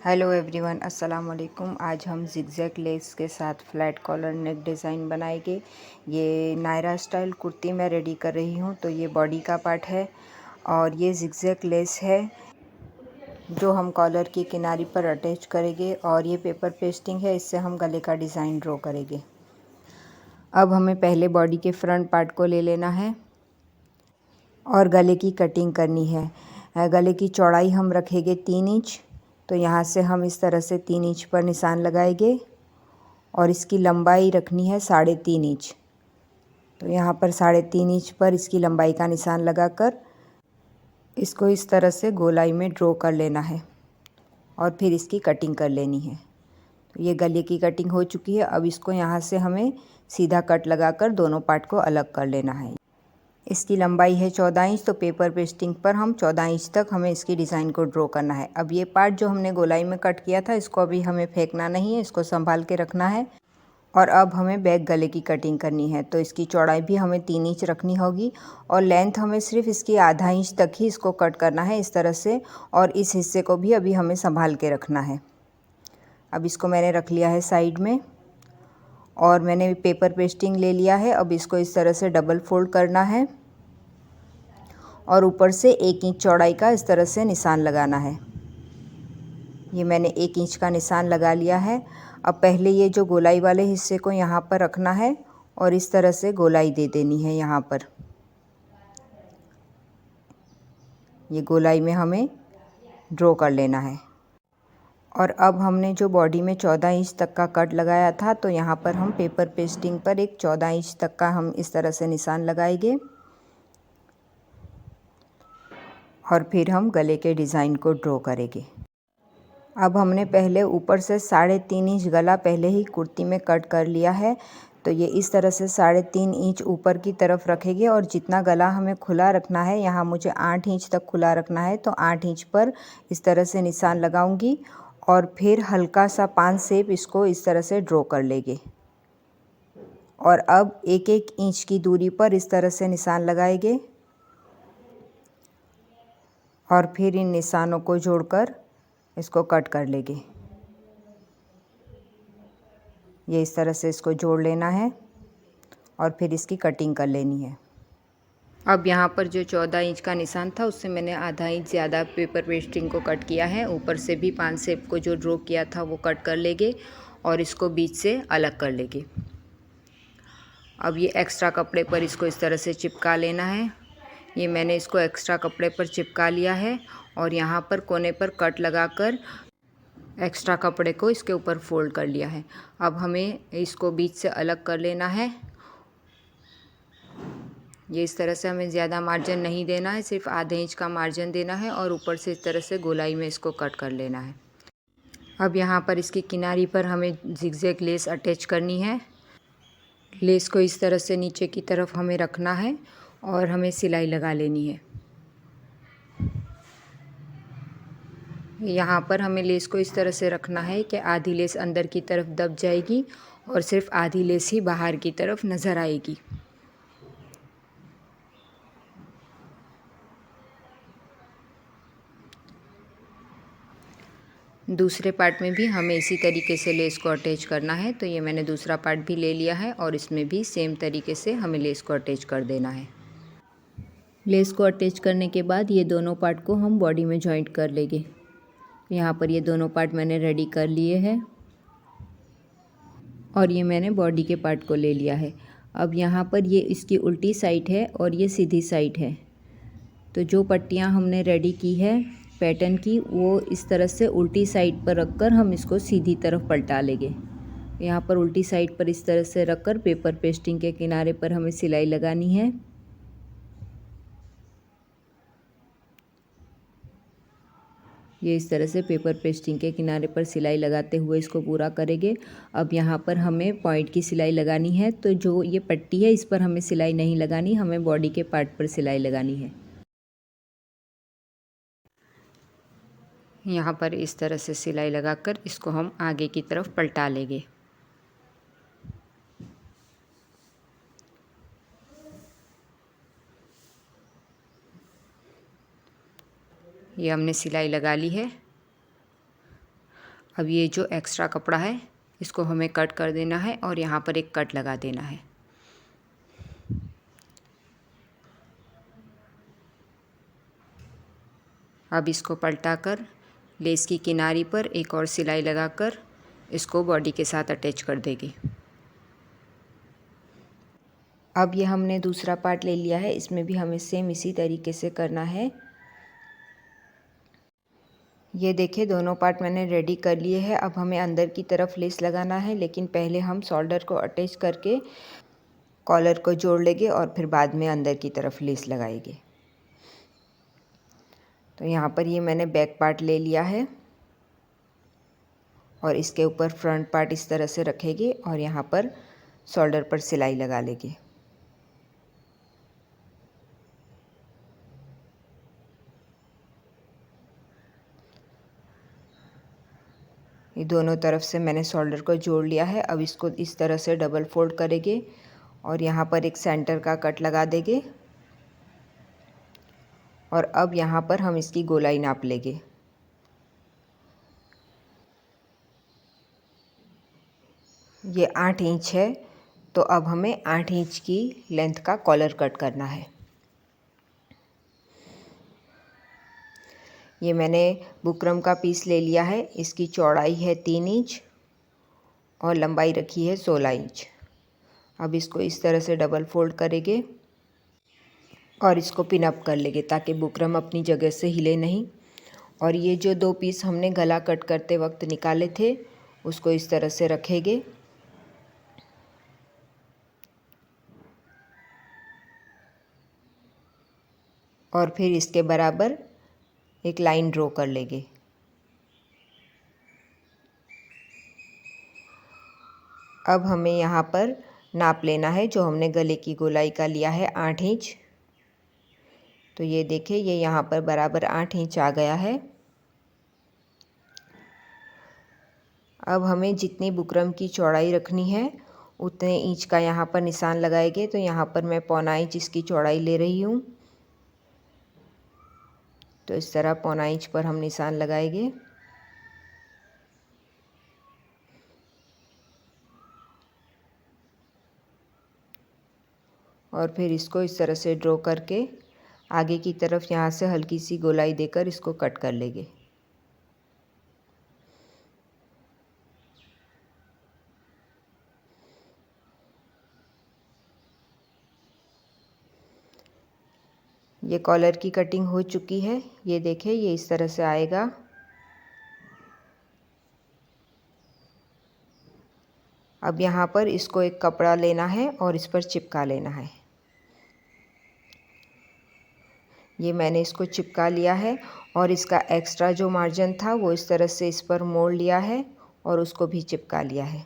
Hello everyone, अस्सलाम वालेकुम। आज हम जिगजैग लेस के साथ फ्लैट कॉलर नेक डिज़ाइन बनाएंगे। ये नायरा स्टाइल कुर्ती मैं रेडी कर रही हूँ। तो ये बॉडी का पार्ट है और ये जिगजैग लेस है जो हम कॉलर की किनारी पर अटैच करेंगे, और ये पेपर पेस्टिंग है, इससे हम गले का डिज़ाइन ड्रॉ करेंगे। अब हमें पहले बॉडी के फ्रंट पार्ट को ले लेना है और गले की कटिंग करनी है। गले की चौड़ाई हम रखेंगे 3 इंच। तो यहाँ से हम इस तरह से 3 इंच पर निशान लगाएंगे और इसकी लंबाई रखनी है 3.5 इंच। तो यहाँ पर 3.5 इंच पर इसकी लंबाई का निशान लगाकर इसको इस तरह से गोलाई में ड्रॉ कर लेना है और फिर इसकी कटिंग कर लेनी है। तो ये गले की कटिंग हो चुकी है। अब इसको यहाँ से हमें सीधा कट लगाकर दोनों पार्ट को अलग कर लेना है। इसकी लंबाई है 14 इंच। तो पेपर पेस्टिंग पर हम 14 इंच तक हमें इसकी डिज़ाइन को ड्रॉ करना है। अब ये पार्ट जो हमने गोलाई में कट किया था, इसको अभी हमें फेंकना नहीं है, इसको संभाल के रखना है। और अब हमें बैक गले की कटिंग करनी है। तो इसकी चौड़ाई भी हमें 3 इंच रखनी होगी और लेंथ हमें सिर्फ इसकी आधा इंच तक ही इसको कट करना है इस तरह से। और इस हिस्से को भी अभी हमें संभाल के रखना है। अब इसको मैंने रख लिया है साइड में और मैंने पेपर पेस्टिंग ले लिया है। अब इसको इस तरह से डबल फोल्ड करना है और ऊपर से 1 इंच चौड़ाई का इस तरह से निशान लगाना है। ये मैंने 1 इंच का निशान लगा लिया है। अब पहले ये जो गोलाई वाले हिस्से को यहाँ पर रखना है और इस तरह से गोलाई दे देनी है। यहाँ पर ये गोलाई में हमें ड्रॉ कर लेना है। और अब हमने जो बॉडी में 14 इंच तक का कट लगाया था, तो यहाँ पर हम पेपर पेस्टिंग पर एक 14 इंच तक का हम इस तरह से निशान लगाएंगे और फिर हम गले के डिज़ाइन को ड्रॉ करेंगे। अब हमने पहले ऊपर से 3.5 इंच गला पहले ही कुर्ती में कट कर लिया है। तो ये इस तरह से 3.5 इंच ऊपर की तरफ रखेंगे और जितना गला हमें खुला रखना है, यहाँ मुझे 8 इंच तक खुला रखना है, तो 8 इंच पर इस तरह से निशान लगाऊंगी और फिर हल्का सा 5 शेप इसको इस तरह से ड्रॉ कर लेंगे। और अब 1-1 इंच की दूरी पर इस तरह से निशान लगाएंगे और फिर इन निशानों को जोड़कर इसको कट कर लेंगे। ये इस तरह से इसको जोड़ लेना है और फिर इसकी कटिंग कर लेनी है। अब यहाँ पर जो 14 इंच का निशान था, उससे मैंने आधा इंच ज़्यादा पेपर पेस्टिंग को कट किया है। ऊपर से भी 5 शेप को जो ड्रॉ किया था वो कट कर लेंगे और इसको बीच से अलग कर लेंगे। अब ये एक्स्ट्रा कपड़े पर इसको इस तरह से चिपका लेना है। ये मैंने इसको एक्स्ट्रा कपड़े पर चिपका लिया है और यहाँ पर कोने पर कट लगाकर एक्स्ट्रा कपड़े को इसके ऊपर फोल्ड कर लिया है। अब हमें इसको बीच से अलग कर लेना है। ये इस तरह से हमें ज़्यादा मार्जिन नहीं देना है, सिर्फ आधे इंच का मार्जिन देना है और ऊपर से इस तरह से गोलाई में इसको कट कर लेना है। अब यहाँ पर इसकी किनारी पर हमें जिगजैग लेस अटैच करनी है। लेस को इस तरह से नीचे की तरफ हमें रखना है और हमें सिलाई लगा लेनी है। यहाँ पर हमें लेस को इस तरह से रखना है कि आधी लेस अंदर की तरफ दब जाएगी और सिर्फ आधी लेस ही बाहर की तरफ नज़र आएगी। दूसरे पार्ट में भी हमें इसी तरीके से लेस को अटैच करना है। तो ये मैंने दूसरा पार्ट भी ले लिया है और इसमें भी सेम तरीके से हमें लेस को अटैच कर देना है। लेस को अटैच करने के बाद ये दोनों पार्ट को हम बॉडी में जॉइंट कर लेंगे। यहाँ पर ये दोनों पार्ट मैंने रेडी कर लिए हैं और ये मैंने बॉडी के पार्ट को ले लिया है। अब यहाँ पर ये इसकी उल्टी साइड है और ये सीधी साइड है। तो जो पट्टियाँ हमने रेडी की है पैटर्न की, वो इस तरह से उल्टी साइड पर रखकर हम इसको सीधी तरफ पलटा लेंगे। यहाँ पर उल्टी साइड पर इस तरह से रखकर पेपर पेस्टिंग के किनारे पर हमें सिलाई लगानी है। ये इस तरह से पेपर पेस्टिंग के किनारे पर सिलाई लगाते हुए इसको पूरा करेंगे। अब यहाँ पर हमें पॉइंट की सिलाई लगानी है। तो जो ये पट्टी है, इस पर हमें सिलाई नहीं लगानी, हमें बॉडी के पार्ट पर सिलाई लगानी है। यहाँ पर इस तरह से सिलाई लगाकर इसको हम आगे की तरफ पलटा लेंगे। ये हमने सिलाई लगा ली है। अब ये जो एक्स्ट्रा कपड़ा है इसको हमें कट कर देना है और यहाँ पर एक कट लगा देना है। अब इसको पलटाकर लेस की किनारी पर एक और सिलाई लगाकर इसको बॉडी के साथ अटैच कर देंगे। अब ये हमने दूसरा पार्ट ले लिया है, इसमें भी हमें सेम इसी तरीके से करना है। ये देखिए दोनों पार्ट मैंने रेडी कर लिए हैं। अब हमें अंदर की तरफ लेस लगाना है, लेकिन पहले हम शोल्डर को अटैच करके कॉलर को जोड़ लेंगे और फिर बाद में अंदर की तरफ लेस लगाएंगे। तो यहाँ पर ये मैंने बैक पार्ट ले लिया है और इसके ऊपर फ्रंट पार्ट इस तरह से रखेंगे और यहाँ पर शोल्डर पर सिलाई लगा लेंगे। ये दोनों तरफ से मैंने शोल्डर को जोड़ लिया है। अब इसको इस तरह से डबल फोल्ड करेंगे और यहाँ पर एक सेंटर का कट लगा देंगे और अब यहाँ पर हम इसकी गोलाई नाप लेंगे। ये 8 इंच है, तो अब हमें 8 इंच की लेंथ का कॉलर कट करना है। ये मैंने बुकरम का पीस ले लिया है। इसकी चौड़ाई है 3 इंच और लंबाई रखी है 16 इंच। अब इसको इस तरह से डबल फोल्ड करेंगे और इसको पिन अप कर लेंगे ताकि बुकरम अपनी जगह से हिले नहीं। और ये जो 2 पीस हमने गला कट करते वक्त निकाले थे उसको इस तरह से रखेंगे और फिर इसके बराबर एक लाइन ड्रॉ कर लेंगे। अब हमें यहाँ पर नाप लेना है जो हमने गले की गोलाई का लिया है 8 इंच। तो ये देखिए ये यहाँ पर बराबर 8 इंच आ गया है। अब हमें जितनी बुकरम की चौड़ाई रखनी है उतने इंच का यहाँ पर निशान लगाएंगे। तो यहाँ पर मैं 1/4 इंच इसकी चौड़ाई ले रही हूँ। तो इस तरह 1/4 इंच पर हम निशान लगाएंगे। और फिर इसको इस तरह से ड्रॉ करके आगे की तरफ यहाँ से हल्की सी गोलाई देकर इसको कट कर लेंगे। ये कॉलर की कटिंग हो चुकी है। ये देखिए ये इस तरह से आएगा। अब यहाँ पर इसको एक कपड़ा लेना है और इस पर चिपका लेना है। ये मैंने इसको चिपका लिया है और इसका एक्स्ट्रा जो मार्जिन था वो इस तरह से इस पर मोड़ लिया है और उसको भी चिपका लिया है।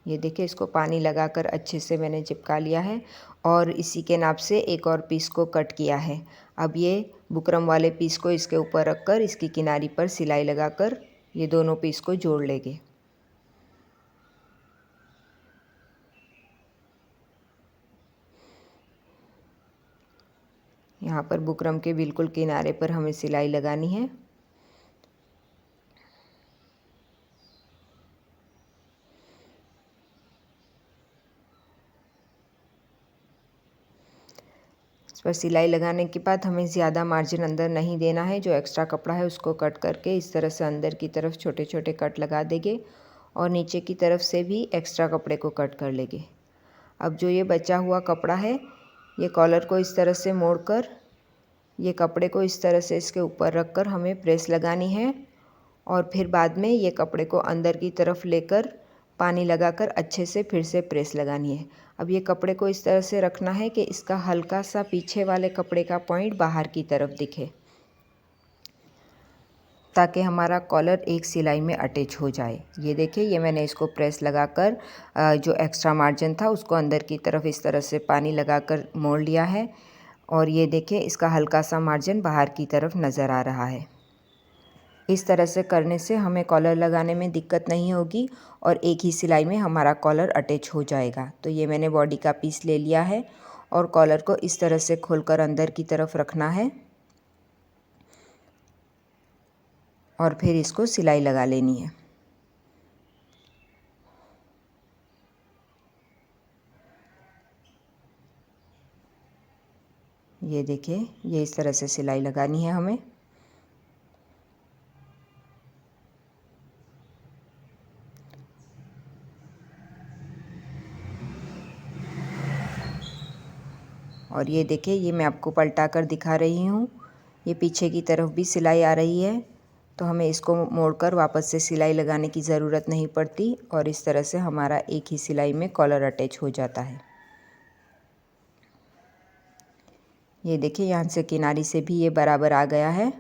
ये देखिए इसको पानी लगाकर अच्छे से मैंने चिपका लिया है और इसी के नाप से एक और पीस को कट किया है। अब ये बुकरम वाले पीस को इसके ऊपर रखकर इसकी किनारी पर सिलाई लगाकर ये दोनों पीस को जोड़ लेंगे। यहाँ पर बुकरम के बिल्कुल किनारे पर हमें सिलाई लगानी है। इस पर सिलाई लगाने के बाद हमें ज़्यादा मार्जिन अंदर नहीं देना है। जो एक्स्ट्रा कपड़ा है उसको कट करके इस तरह से अंदर की तरफ छोटे छोटे कट लगा देंगे और नीचे की तरफ से भी एक्स्ट्रा कपड़े को कट कर लेंगे। अब जो ये बचा हुआ कपड़ा है ये कॉलर को इस तरह से मोड़कर ये कपड़े को इस तरह से इसके ऊपर रखकर हमें प्रेस लगानी है और फिर बाद में ये कपड़े को अंदर की तरफ लेकर पानी लगाकर अच्छे से फिर से प्रेस लगानी है। अब ये कपड़े को इस तरह से रखना है कि इसका हल्का सा पीछे वाले कपड़े का पॉइंट बाहर की तरफ दिखे ताकि हमारा कॉलर एक सिलाई में अटैच हो जाए। ये देखिए ये मैंने इसको प्रेस लगाकर जो एक्स्ट्रा मार्जिन था उसको अंदर की तरफ इस तरह से पानी लगाकर मोड़ लिया है और ये देखिए इसका हल्का सा मार्जिन बाहर की तरफ नज़र आ रहा है। इस तरह से करने से हमें कॉलर लगाने में दिक्कत नहीं होगी और एक ही सिलाई में हमारा कॉलर अटैच हो जाएगा। तो ये मैंने बॉडी का पीस ले लिया है और कॉलर को इस तरह से खोलकर अंदर की तरफ रखना है और फिर इसको सिलाई लगा लेनी है। ये देखिए, ये इस तरह से सिलाई लगानी है हमें। और ये देखिए, ये मैं आपको पलटा कर दिखा रही हूँ। ये पीछे की तरफ भी सिलाई आ रही है, तो हमें इसको मोड़कर वापस से सिलाई लगाने की ज़रूरत नहीं पड़ती और इस तरह से हमारा एक ही सिलाई में कॉलर अटैच हो जाता है। ये देखिए, यहाँ से किनारी से भी ये बराबर आ गया है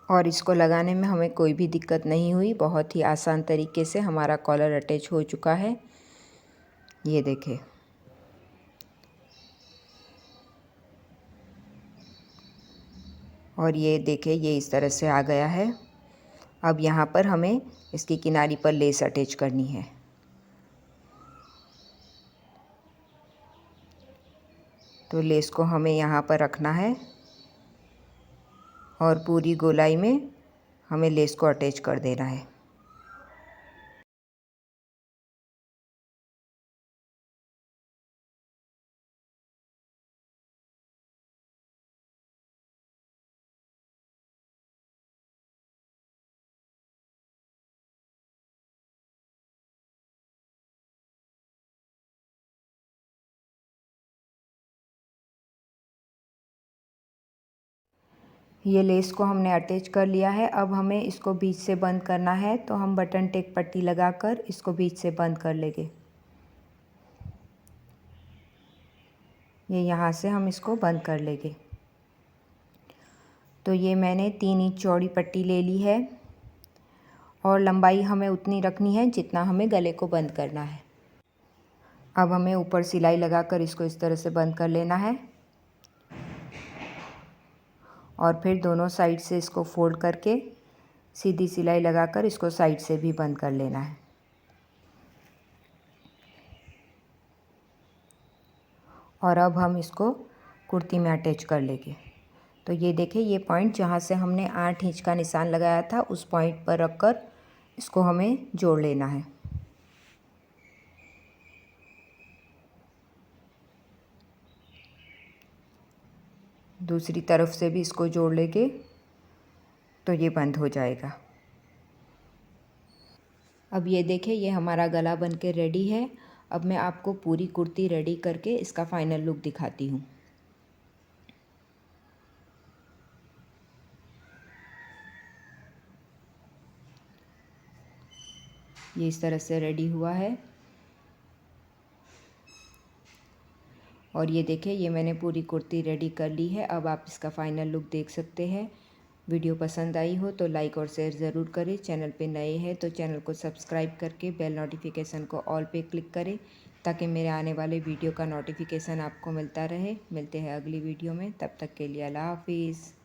और इसको लगाने में हमें कोई भी दिक्कत नहीं हुई। बहुत ही आसान तरीके से हमारा कॉलर अटैच हो चुका है। ये देखिए, और ये देखिए, ये इस तरह से आ गया है। अब यहाँ पर हमें इसकी किनारी पर लेस अटैच करनी है। तो लेस को हमें यहाँ पर रखना है और पूरी गोलाई में हमें लेस को अटैच कर देना है। ये लेस को हमने अटैच कर लिया है। अब हमें इसको बीच से बंद करना है, तो हम बटन टेक पट्टी लगाकर इसको बीच से बंद कर लेंगे। ये यहाँ से हम इसको बंद कर लेंगे। तो ये मैंने 3 इंच चौड़ी पट्टी ले ली है और लंबाई हमें उतनी रखनी है जितना हमें गले को बंद करना है। अब हमें ऊपर सिलाई लगाकर इसको इस तरह से बंद कर लेना है और फिर दोनों साइड से इसको फोल्ड करके सीधी सिलाई लगाकर इसको साइड से भी बंद कर लेना है। और अब हम इसको कुर्ती में अटैच कर लेंगे। तो ये देखिए, ये पॉइंट जहाँ से हमने 8 इंच का निशान लगाया था उस पॉइंट पर रखकर इसको हमें जोड़ लेना है। दूसरी तरफ से भी इसको जोड़ लेंगे तो ये बंद हो जाएगा। अब ये देखिए, ये हमारा गला बन के रेडी है। अब मैं आपको पूरी कुर्ती रेडी करके इसका फाइनल लुक दिखाती हूँ। ये इस तरह से रेडी हुआ है और ये देखिए, ये मैंने पूरी कुर्ती रेडी कर ली है। अब आप इसका फाइनल लुक देख सकते हैं। वीडियो पसंद आई हो तो लाइक और शेयर ज़रूर करें। चैनल पे नए हैं तो चैनल को सब्सक्राइब करके बेल नोटिफिकेशन को ऑल पे क्लिक करें ताकि मेरे आने वाले वीडियो का नोटिफिकेशन आपको मिलता रहे। मिलते हैं अगली वीडियो में, तब तक के लिए अल्लाह हाफिज़।